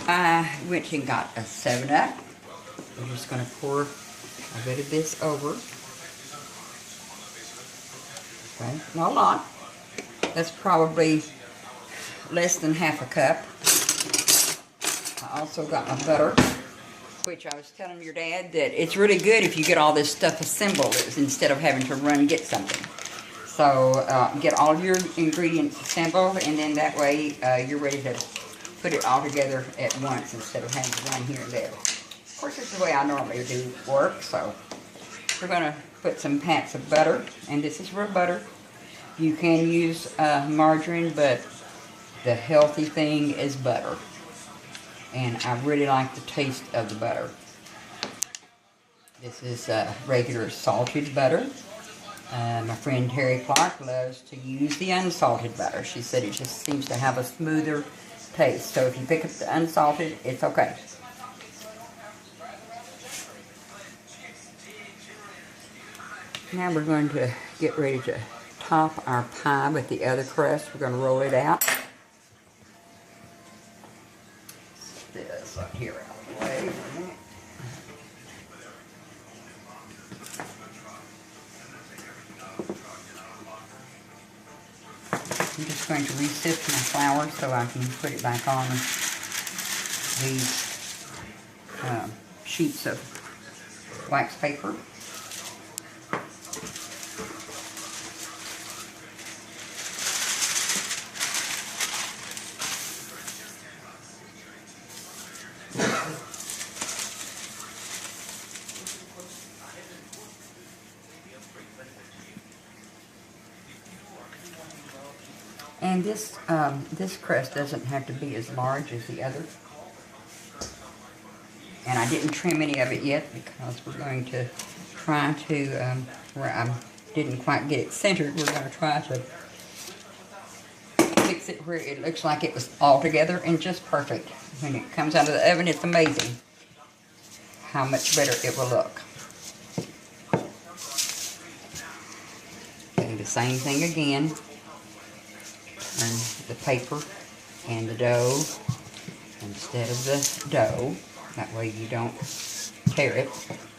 I went and got a 7-Up. I'm just going to pour a bit of this over. Okay, not a lot. That's probably less than half a cup. I also got my butter, which I was telling your dad that it's really good if you get all this stuff assembled instead of having to run and get something. So get all your ingredients assembled, and then that way you're ready to put it all together at once instead of having to run here and there. Of course, it's the way I normally do work, so we're going to put some pats of butter, and this is real butter. You can use margarine, but the healthy thing is butter. And I really like the taste of the butter. This is regular salted butter. My friend Terry Clark loves to use the unsalted butter. She said it just seems to have a smoother taste. So if you pick up the unsalted, it's okay. Now we're going to get ready to top our pie with the other crust. We're going to roll it out. This up here out of the way for a minute. I'm just going to re-sift my flour so I can put it back on these sheets of wax paper. And this crust doesn't have to be as large as the other. And I didn't trim any of it yet because we're going to try to, where I didn't quite get it centered, we're going to try to fix it where it looks like it was all together and just perfect. When it comes out of the oven, it's amazing how much better it will look. Okay, the same thing again. Turn the paper and the dough instead of the dough. That way you don't tear it.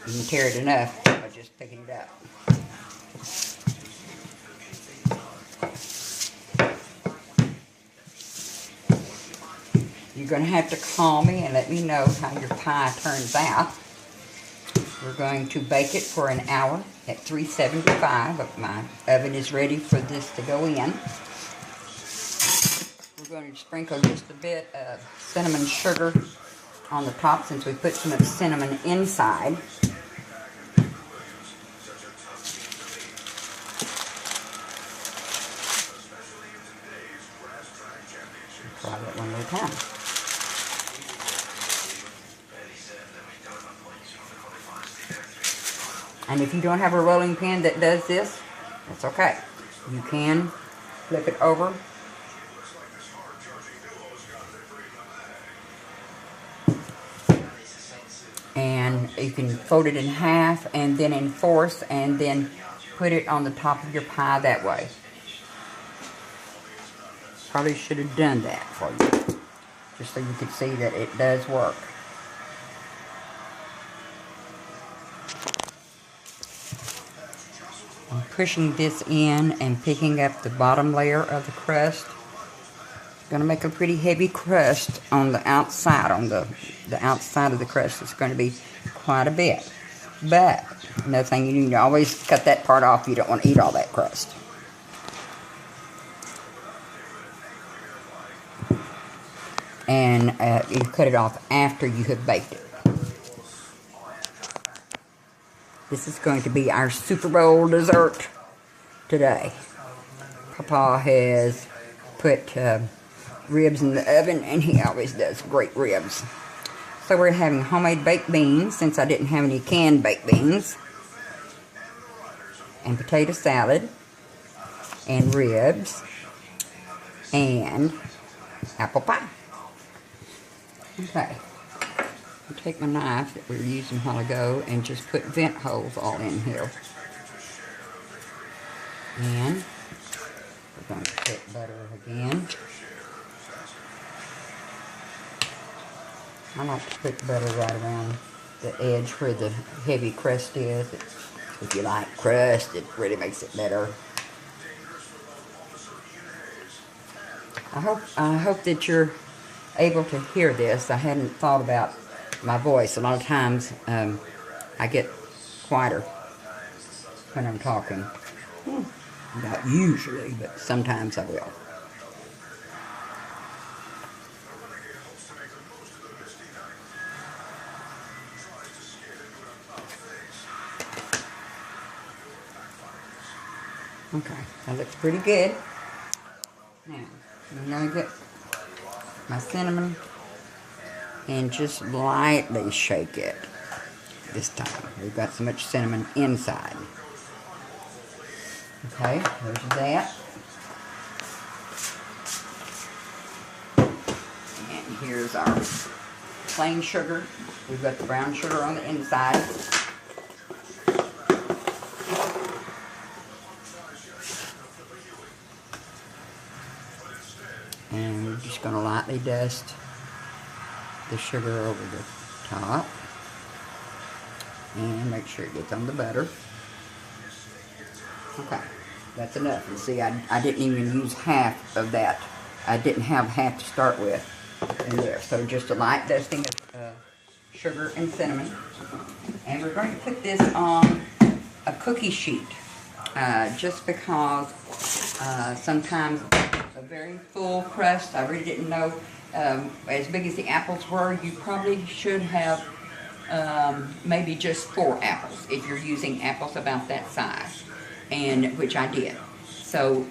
You can tear it enough by just picking it up. You're going to have to call me and let me know how your pie turns out. We're going to bake it for an hour at 375. My oven is ready for this to go in. We're going to sprinkle just a bit of cinnamon sugar on the top since we put some of the cinnamon inside. Try that one more time. And if you don't have a rolling pin that does this, that's okay. You can flip it over. And you can fold it in half and then in fourths and then put it on the top of your pie that way. Probably should have done that for you, just so you could see that it does work. I'm pushing this in and picking up the bottom layer of the crust. Going to make a pretty heavy crust on the outside. On the outside of the crust, it's going to be quite a bit. But another thing, you need to always cut that part off. You don't want to eat all that crust. And you cut it off after you have baked it. This is going to be our Super Bowl dessert today. Papa has put ribs in the oven, and he always does great ribs. So we're having homemade baked beans, since I didn't have any canned baked beans, and potato salad, and ribs, and apple pie. Okay, I'll take my knife that we were using a while ago and just put vent holes all in here. And we're going to put butter again. I like to put butter right around the edge where the heavy crust is. If you like crust, it really makes it better. I hope that you're able to hear this. I hadn't thought about my voice. A lot of times I get quieter when I'm talking. Not usually, but sometimes I will. Okay, that looks pretty good. Now, I'm going to get my cinnamon and just lightly shake it this time. We've got so much cinnamon inside. Okay, there's that. And here's our plain sugar. We've got the brown sugar on the inside. And we're just going to lightly dust the sugar over the top. And make sure it gets on the butter. Okay, that's enough. And see, I didn't even use half of that. I didn't have half to start with in there. So just a light dusting of sugar and cinnamon. And we're going to put this on a cookie sheet. Just because sometimes a very full crust, I really didn't know, as big as the apples were, you probably should have maybe just 4 apples if you're using apples about that size, and which I did. So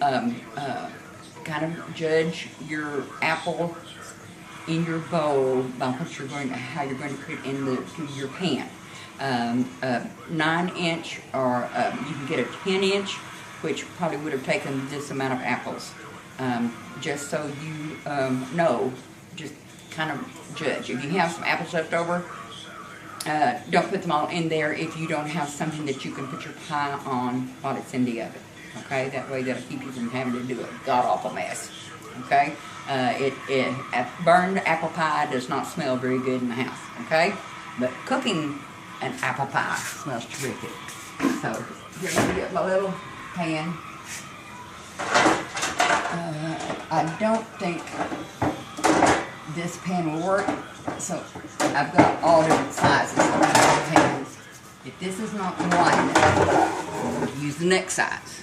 kind of judge your apple in your bowl by what you're going to, how you're going to put it into your pan. 9-inch, or you can get a 10-inch, which probably would have taken this amount of apples. Just so you know, just kind of judge. If you have some apples left over, don't put them all in there if you don't have something that you can put your pie on while it's in the oven. Okay, that way that'll keep you from having to do a god-awful mess. Okay, burned apple pie does not smell very good in the house. Okay, but cooking an apple pie smells terrific. So here, let me get my little pan. I don't think this pan will work, so I've got all different sizes of pans. If this is not wide enough, use the next size.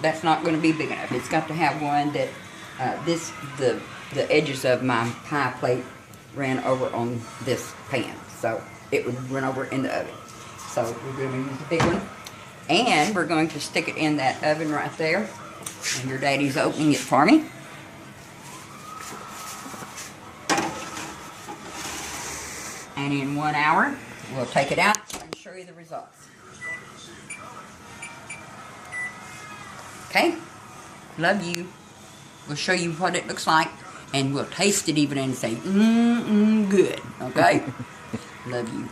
That's not going to be big enough. It's got to have one that the edges of my pie plate ran over on this pan, so it would run over in the oven. So we're going to use the big one, and we're going to stick it in that oven right there. And your daddy's opening it for me. And in 1 hour, we'll take it out and show you the results. Okay? Love you. We'll show you what it looks like, and we'll taste it even and say, good. Okay? Love you.